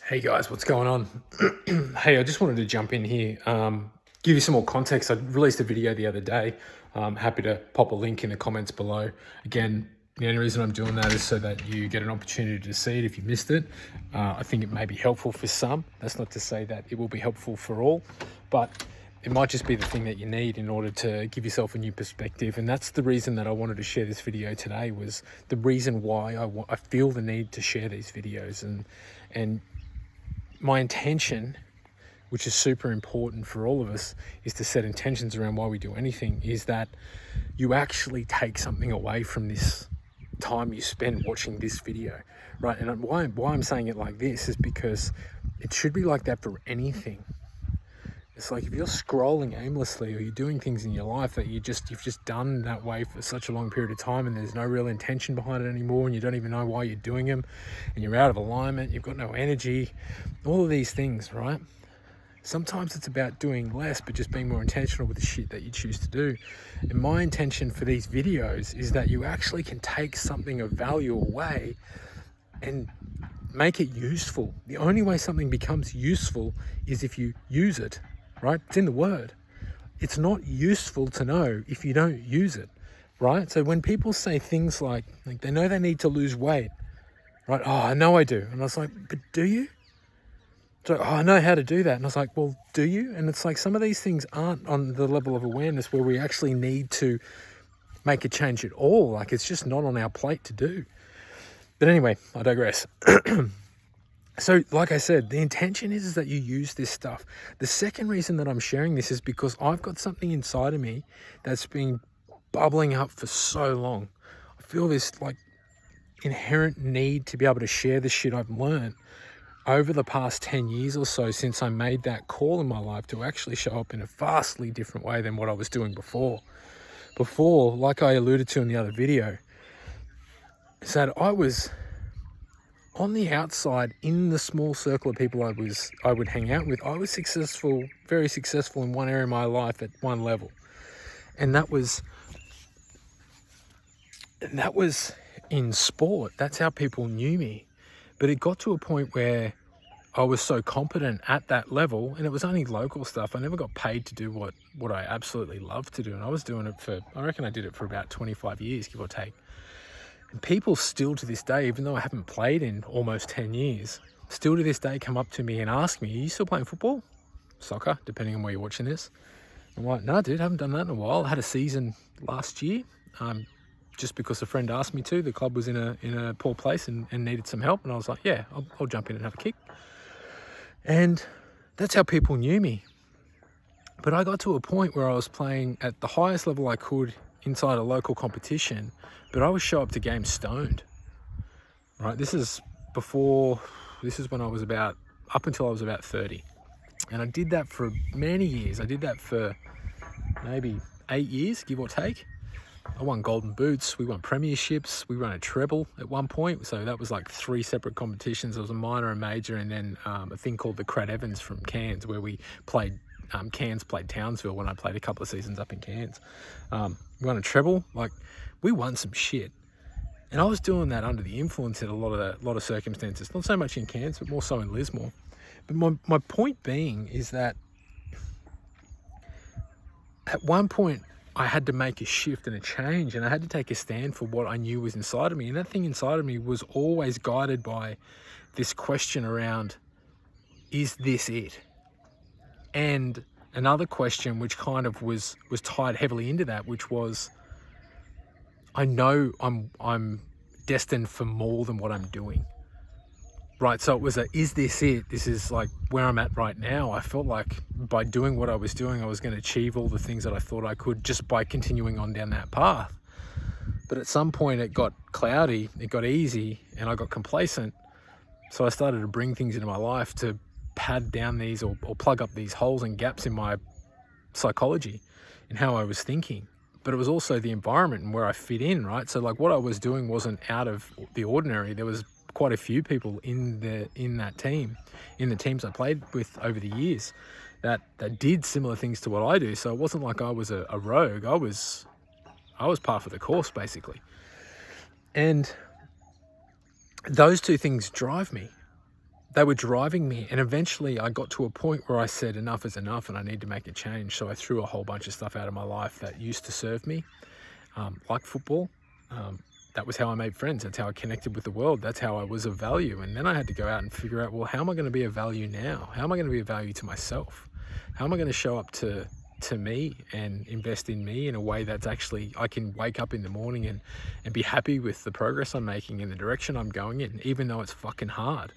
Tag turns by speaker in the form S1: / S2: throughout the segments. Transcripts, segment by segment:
S1: Hey guys, what's going on? Hey, I just wanted to jump in here, give you some more context. I released a video the other day. Happy to pop a link in the comments below. Again, the only reason I'm doing that is so that you get an opportunity to see it if you missed it. I think it may be helpful for some. That's not to say that it will be helpful for all, but it might just be the thing that you need in order to give yourself a new perspective. And that's the reason that I wanted to share this video today, was the reason why I feel the need to share these videos. And my intention, which is super important for all of us, is to set intentions around why we do anything, is that you actually take something away from this time you spend watching this video, right? And why I'm saying it like this is because it should be like that for anything. It's like if you're scrolling aimlessly, or you're doing things in your life that you've just done that way for such a long period of time, and there's no real intention behind it anymore, and you don't even know why you're doing them, and you're out of alignment, you've got no energy, all of these things, right? Sometimes it's about doing less, but just being more intentional with the shit that you choose to do. And my intention for these videos is that you actually can take something of value away and make it useful. The only way something becomes useful is if you use it, right? It's in the word. It's not useful to know if you don't use it, right? So when people say things like they know they need to lose weight, right? Oh, I know I do. And I was like, but do you? So, oh, I know how to do that. And I was like, well, do you? And it's like some of these things aren't on the level of awareness where we actually need to make a change at all. Like, it's just not on our plate to do. But anyway, I digress. So like I said, the intention is that you use this stuff. The second reason that I'm sharing this is because I've got something inside of me that's been bubbling up for so long. I feel this like inherent need to be able to share the shit I've learned over the past 10 years or so, since I made that call in my life to actually show up in a vastly different way than what I was doing before. Before, like I alluded to in the other video, is that I was on the outside, in the small circle of people I would hang out with. I was successful, very successful in one area of my life at one level. And that was in sport. That's how people knew me. But it got to a point where I was so competent at that level, and it was only local stuff. I never got paid to do what I absolutely loved to do. And I was doing it I reckon I did it for about 25 years, give or take. And people still to this day, even though I haven't played in almost 10 years, still to this day come up to me and ask me, are you still playing football? Soccer, depending on where you're watching this. I'm like, no, dude, I haven't done that in a while. I had a season last year, just because a friend asked me to. The club was in a poor place and needed some help. And I was like, yeah, I'll jump in and have a kick. And that's how people knew me. But I got to a point where I was playing at the highest level I could inside a local competition, but I would show up to games stoned, right? This is when I was up until I was about 30. And I did that for many years. I did that for maybe 8 years, give or take. I won golden boots, we won premierships, we ran a treble at one point. So that was like 3 separate competitions. There was a minor, a major, and then a thing called the Crad Evans from Cairns, where we played Cairns played Townsville when I played a couple of seasons up in Cairns. We won a treble. Like, we won some shit. And I was doing that under the influence in a lot of circumstances. Not so much in Cairns, but more so in Lismore. But my point being is that at one point I had to make a shift and a change, and I had to take a stand for what I knew was inside of me. And that thing inside of me was always guided by this question around, is this it? And another question which kind of was tied heavily into that, which was, I know I'm destined for more than what I'm doing, right? So it was is this it? This is like where I'm at right now. I felt like by doing what I was doing, I was going to achieve all the things that I thought I could just by continuing on down that path. But at some point it got cloudy, it got easy, and I got complacent. So I started to bring things into my life to pad down these or plug up these holes and gaps in my psychology and how I was thinking. But it was also the environment and where I fit in, right? So like what I was doing wasn't out of the ordinary. There was quite a few people in that team, in the teams I played with over the years, that did similar things to what I do. So it wasn't like I was a rogue. I was par for the course, basically. And those two things drive me. they were driving me, and eventually I got to a point where I said enough is enough and I need to make a change. So I threw a whole bunch of stuff out of my life that used to serve me, like football. That was how I made friends. That's how I connected with the world. That's how I was of value. And then I had to go out and figure out, well, how am I going to be of value now? How am I going to be of value to myself? How am I going to show up to me and invest in me in a way that's actually, I can wake up in the morning and be happy with the progress I'm making in the direction I'm going in, even though it's fucking hard.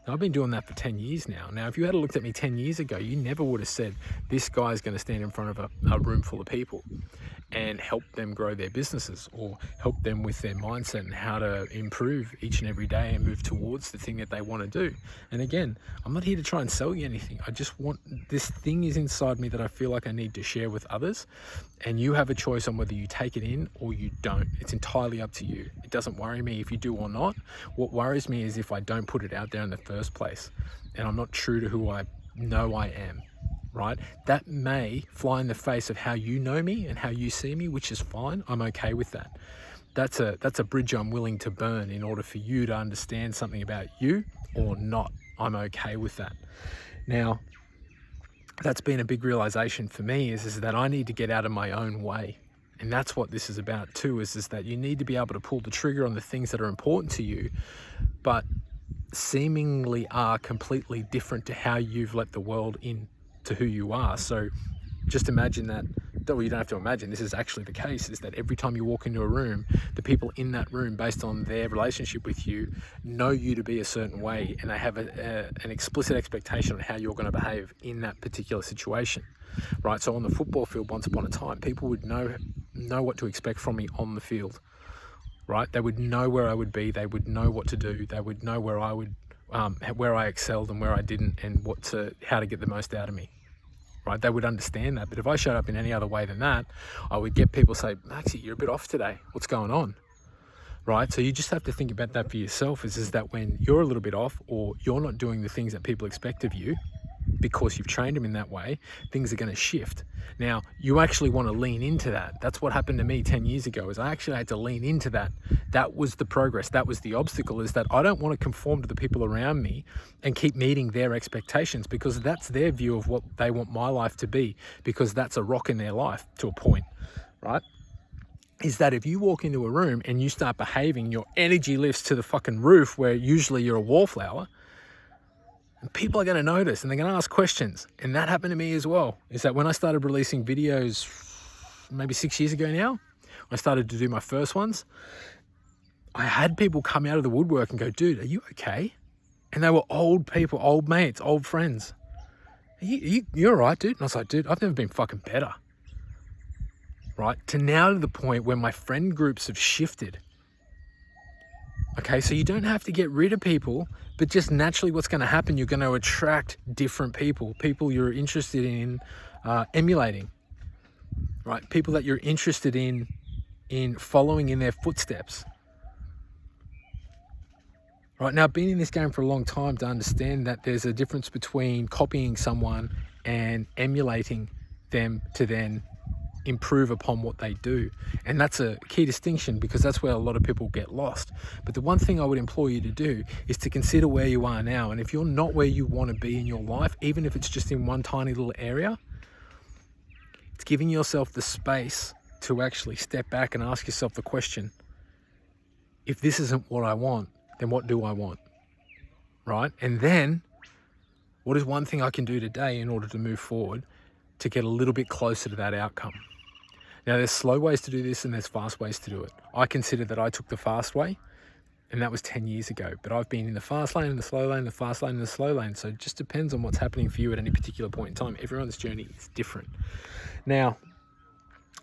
S1: Now, I've been doing that for 10 years now. Now, if you had looked at me 10 years ago, you never would have said, this guy's going to stand in front of a room full of people and help them grow their businesses or help them with their mindset and how to improve each and every day and move towards the thing that they want to do. And again, I'm not here to try and sell you anything. I just want, this thing is inside me that I feel like I need to share with others. And you have a choice on whether you take it in or you don't. It's entirely up to you. It doesn't worry me if you do or not. What worries me is if I don't put it out there in the first place and I'm not true to who I know I am. Right? That may fly in the face of how you know me and how you see me, which is fine. I'm okay with that. That's a bridge I'm willing to burn in order for you to understand something about you or not. I'm okay with that. Now, that's been a big realization for me is that I need to get out of my own way. And that's what this is about too, is that you need to be able to pull the trigger on the things that are important to you, but seemingly are completely different to how you've let the world in to who you are. So just imagine that, well, you don't have to imagine, this is actually the case, is that every time you walk into a room, the people in that room, based on their relationship with you, know you to be a certain way, and they have an explicit expectation on how you're going to behave in that particular situation, right? So on the football field, once upon a time, people would know what to expect from me on the field, right? They would know where I would be, they would know what to do, they would know where I would, where I excelled and where I didn't, and how to get the most out of me. Right, they would understand that. But if I showed up in any other way than that, I would get people say, Maxie, you're a bit off today. What's going on? Right? So you just have to think about that for yourself, is that when you're a little bit off or you're not doing the things that people expect of you because you've trained them in that way, things are going to shift. Now, you actually want to lean into that. That's what happened to me 10 years ago, is I actually had to lean into that. That was the progress. That was the obstacle, is that I don't want to conform to the people around me and keep meeting their expectations, because that's their view of what they want my life to be, because that's a rock in their life to a point, right? Is that if you walk into a room and you start behaving, your energy lifts to the fucking roof, where usually you're a wallflower, and people are going to notice and they're going to ask questions. And that happened to me as well. Is that when I started releasing videos maybe 6 years ago now, I started to do my first ones, I had people come out of the woodwork and go, dude, are you okay? And they were old people, old mates, old friends. You're all right, dude? And I was like, dude, I've never been fucking better. Right? To now to the point where my friend groups have shifted. Okay, so you don't have to get rid of people, but just naturally what's going to happen, you're going to attract different people you're interested in emulating, right? People that you're interested in following in their footsteps. Right, now, I've been in this game for a long time to understand that there's a difference between copying someone and emulating them to then improve upon what they do. And that's a key distinction, because that's where a lot of people get lost. But the one thing I would implore you to do is to consider where you are now. And if you're not where you want to be in your life, even if it's just in one tiny little area, it's giving yourself the space to actually step back and ask yourself the question, if this isn't what I want, then what do I want? Right? And then, what is one thing I can do today in order to move forward to get a little bit closer to that outcome? Now, there's slow ways to do this and there's fast ways to do it. I consider that I took the fast way, and that was 10 years ago. But I've been in the fast lane, in the slow lane, the fast lane, and the slow lane. So it just depends on what's happening for you at any particular point in time. Everyone's journey is different. Now,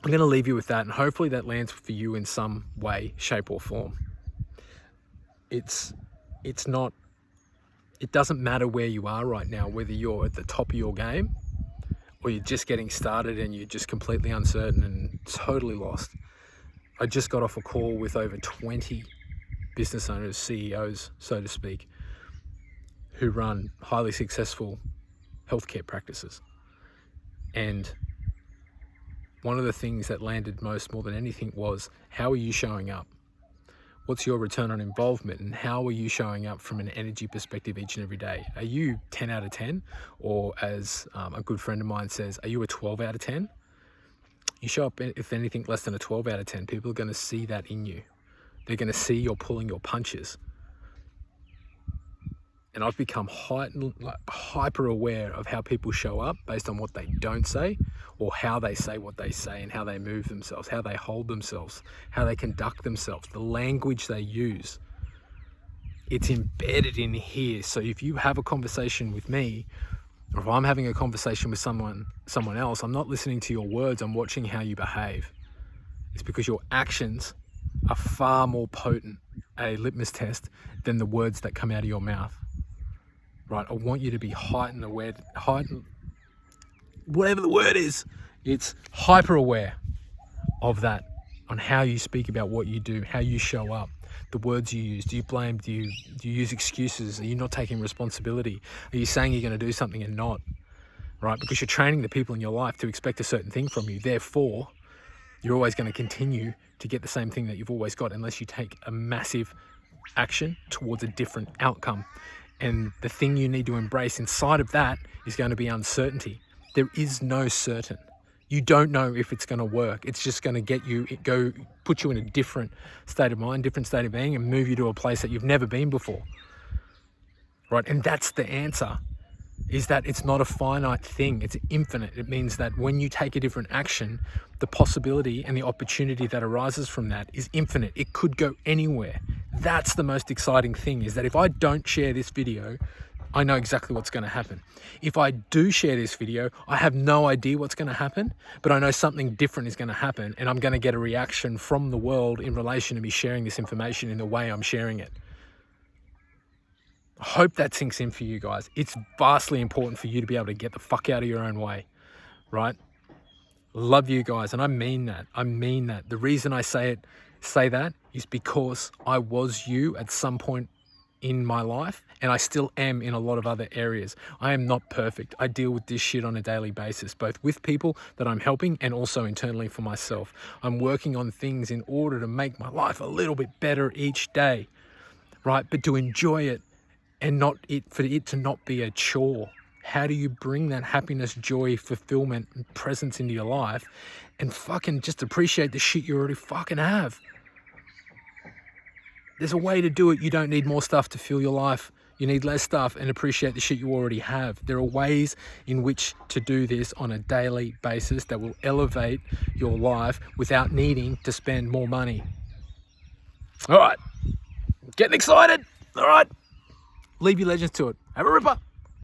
S1: I'm going to leave you with that, and hopefully that lands for you in some way, shape, or form. It doesn't matter where you are right now, whether you're at the top of your game or you're just getting started and you're just completely uncertain and totally lost. I just got off a call with over 20 business owners, CEOs, so to speak, who run highly successful healthcare practices. And one of the things that landed more than anything was, how are you showing up? What's your return on involvement, and how are you showing up from an energy perspective each and every day? Are you 10 out of 10? Or as a good friend of mine says, are you a 12 out of 10? You show up, if anything, less than a 12 out of 10. People are going to see that in you. They're going to see you're pulling your punches. And I've become hyper aware of how people show up based on what they don't say, or how they say what they say, and how they move themselves, how they hold themselves, how they conduct themselves, the language they use. It's embedded in here. So if you have a conversation with me, or if I'm having a conversation with someone else, I'm not listening to your words, I'm watching how you behave. It's because your actions are far more potent a litmus test than the words that come out of your mouth. Right? I want you to be heightened aware, whatever the word is, it's hyper aware of that, on how you speak about what you do, how you show up, the words you use. Do you blame? Do you use excuses? Are you not taking responsibility? Are you saying you're going to do something and not? Right? Because you're training the people in your life to expect a certain thing from you. Therefore, you're always going to continue to get the same thing that you've always got, unless you take a massive action towards a different outcome. And the thing you need to embrace inside of that is going to be uncertainty. There is no certain. You don't know if it's going to work. It's just going to put you in a different state of mind, different state of being, and move you to a place that you've never been before. Right? And that's the answer, is that it's not a finite thing. It's infinite. It means that when you take a different action, the possibility and the opportunity that arises from that is infinite. It could go anywhere. That's the most exciting thing, is that if I don't share this video, I know exactly what's going to happen. If I do share this video, I have no idea what's going to happen, but I know something different is going to happen, and I'm going to get a reaction from the world in relation to me sharing this information in the way I'm sharing it. I hope that sinks in for you guys. It's vastly important for you to be able to get the fuck out of your own way, right? Love you guys, and I mean that. I mean that. The reason I say that is because I was you at some point in my life, and I still am in a lot of other areas. I am not perfect. I deal with this shit on a daily basis, both with people that I'm helping and also internally for myself. I'm working on things in order to make my life a little bit better each day, right? But to enjoy it, and for it to not be a chore. How do you bring that happiness, joy, fulfillment, and presence into your life, and fucking just appreciate the shit you already fucking have? There's a way to do it. You don't need more stuff to fill your life. You need less stuff and appreciate the shit you already have. There are ways in which to do this on a daily basis that will elevate your life without needing to spend more money. All right. Getting excited. All right. Leave your legends to it. Have a ripper.